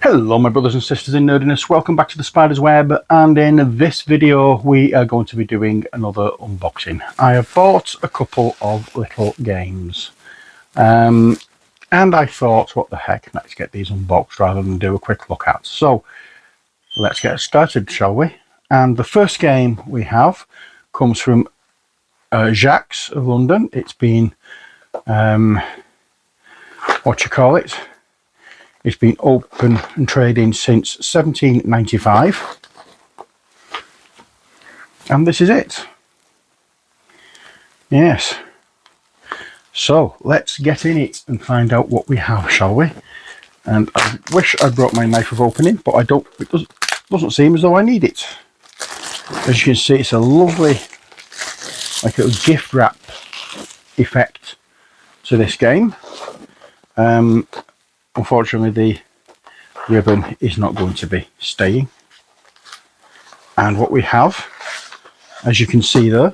Hello my brothers and sisters in nerdiness, welcome back to the Spider's Web, and in this video we are going to be doing another unboxing. I have bought a couple of little games and I thought, what the heck, let's get these unboxed rather than do a quick look at. So let's get started, shall we? And the first game we have comes from Jacques of London. It's been it's been open and trading since 1795, and this is it. Yes, so let's get in it and find out what we have, shall we? And I wish I brought my knife of opening, but I don't. It doesn't seem as though I need it. As you can see, it's a lovely, like, a gift wrap effect to this game. Unfortunately, the ribbon is not going to be staying. And what we have, as you can see there,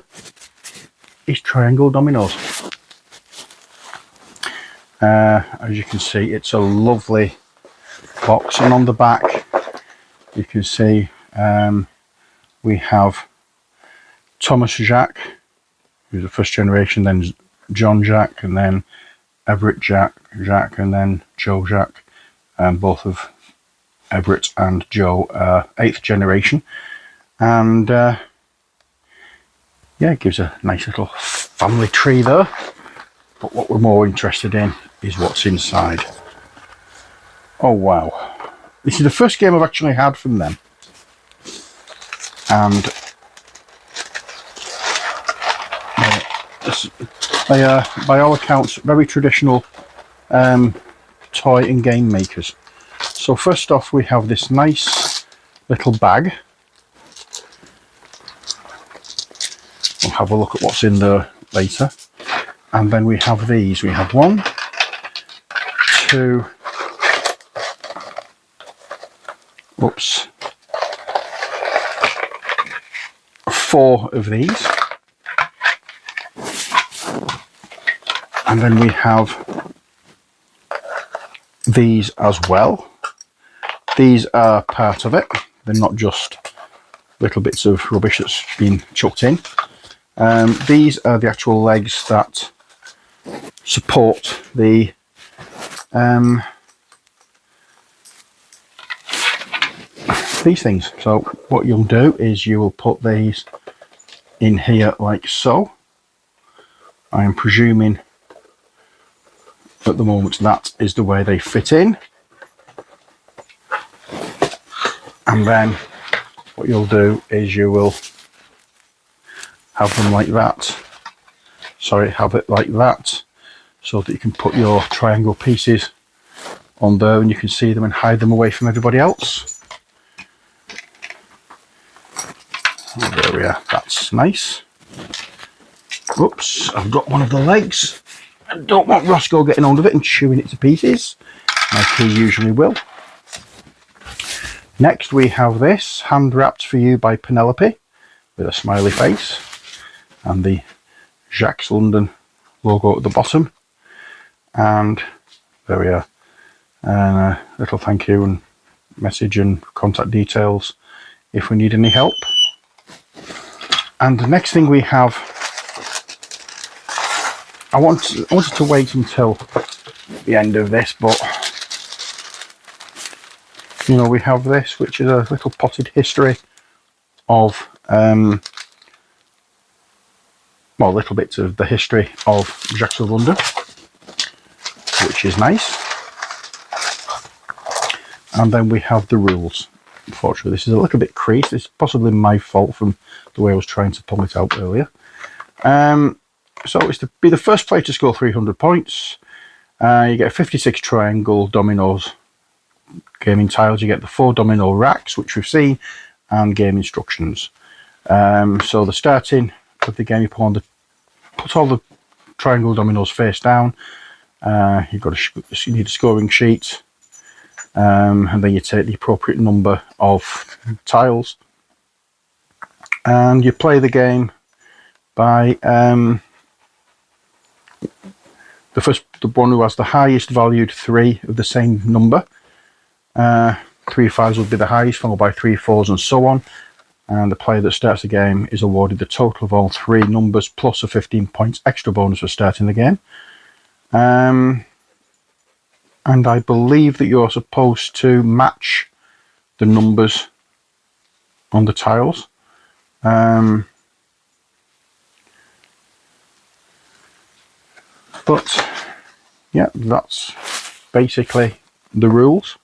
is Triangle Dominoes. As you can see, it's a lovely box, and on the back you can see we have Thomas Jacques, who's the first generation, then John Jacques, and then Everett Jacques, and then Joe Jacques, both of Everett and Joe 8th generation. And yeah, it gives a nice little family tree there, but what we're more interested in is what's inside. Oh wow, this is the first game I've actually had from them, and they are, by all accounts, very traditional toy and game makers. So first off, we have this nice little bag. We'll have a look at what's in there later. And then we have these. We have 1, 2, whoops, 4 of these. And then we have these as well. These are part of it. They're not just little bits of rubbish that's been chucked in. These are the actual legs that support the these things. So what you'll do is you will put these in here like so. I am presuming at the moment that is the way they fit in, and then what you'll do is you will have them like that, have it like that, so that you can put your triangle pieces on there and you can see them and hide them away from everybody else. Oh, there we are, that's nice. Oops, I've got one of the legs. I don't want Roscoe getting hold of it and chewing it to pieces, like he usually will. Next we have this, hand wrapped for you by Penelope, with a smiley face, and the Jacques London logo at the bottom. And there we are, and a little thank you and message and contact details if we need any help. And the next thing we have, I wanted to wait until the end of this, but you know, we have this, which is a little potted history of well, little bits of the history of Jacques of London, which is nice. And then we have the rules. Unfortunately, this is a little bit creased. It's possibly my fault from the way I was trying to pull it out earlier. So it's to be the first player to score 300 points. You get 56 Triangle Dominoes gaming tiles. You get the 4 domino racks, which we've seen, and game instructions. So the starting of the game, you put all the Triangle Dominoes face down. You need a scoring sheet, and then you take the appropriate number of tiles, and you play the game by the one who has the highest valued 3 of the same number 3 5s would be the highest, followed by 3 4s and so on. And the player that starts the game is awarded the total of all 3 numbers plus a 15 points extra bonus for starting the game. And I believe that you're supposed to match the numbers on the tiles. But yeah, that's basically the rules.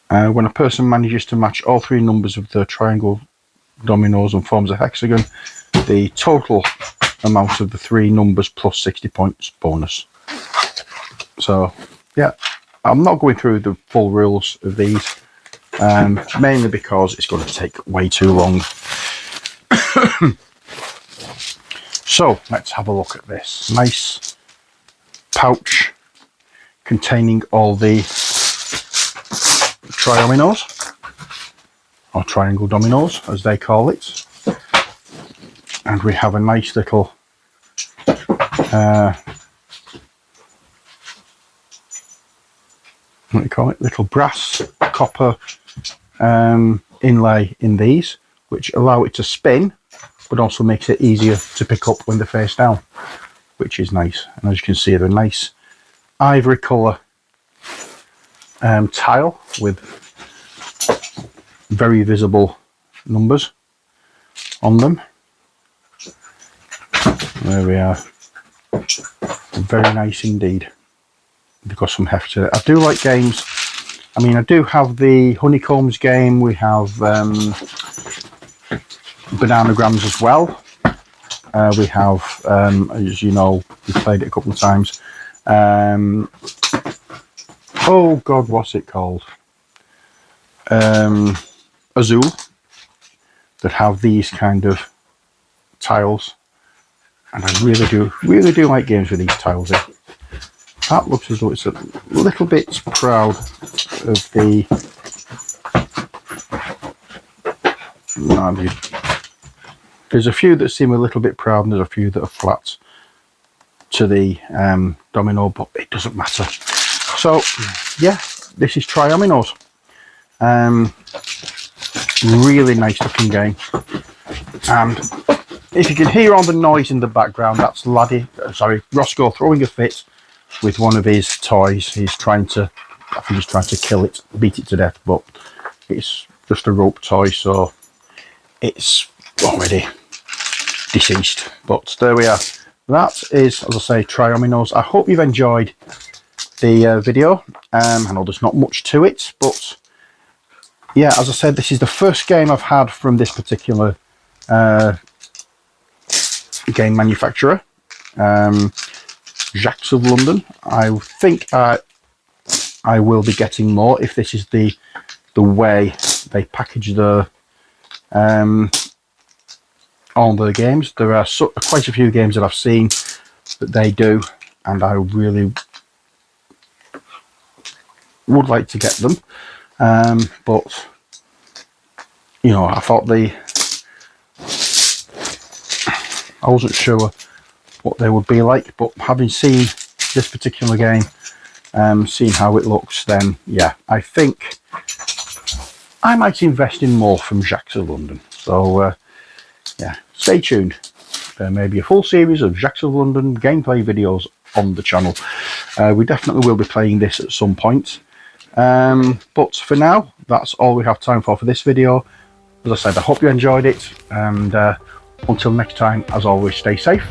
When a person manages to match all 3 numbers of the triangle dominoes and forms a hexagon, the total amount of the 3 numbers plus 60 points bonus. So yeah, I'm not going through the full rules of these, mainly because it's going to take way too long. So let's have a look at this nice pouch containing all the Tri-ominoes, or triangle dominoes as they call it. And we have a nice little what do you call it, little brass copper inlay in these, which allow it to spin but also makes it easier to pick up when they're face down, which is nice. And as you can see, they're a nice ivory colour tile with very visible numbers on them. There we are. Very nice indeed. They've got some heft to it. I do like games. I mean, I do have the honeycombs game. We have bananagrams as well. We have, as you know, we played it a couple of times. Oh God, what's it called? Azul, that have these kind of tiles, and I really do like games with these tiles in. That looks as though it's a little bit proud of the. There's a few that seem a little bit proud, and there's a few that are flat to the domino, but it doesn't matter. So yeah, this is Tri-ominoes. Really nice looking game, and if you can hear all the noise in the background, that's Roscoe throwing a fit with one of his toys. He's trying to, I think he's trying to kill it, beat it to death, but it's just a rope toy, so it's already deceased. But there we are. That is, as I say, Tri-ominoes. I hope you've enjoyed the video. I know there's not much to it, but yeah, as I said, this is the first game I've had from this particular game manufacturer, Jacques of London. I think I will be getting more if this is the way they package the all the games. There are quite a few games that I've seen that they do, and I really would like to get them, but you know, I thought I wasn't sure what they would be like, but having seen this particular game, seeing how it looks, then yeah, I think I might invest in more from Jacques of London. So yeah, stay tuned. There may be a full series of Jacques of London gameplay videos on the channel. We definitely will be playing this at some point. But for now, that's all we have time for this video. As I said, I hope you enjoyed it, and until next time, as always, stay safe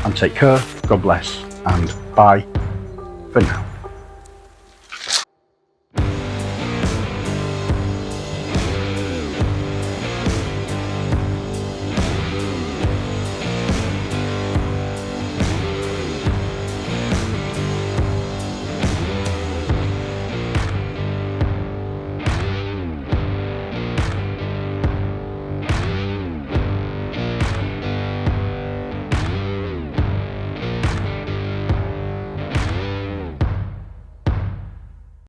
and take care. God bless, and bye for now.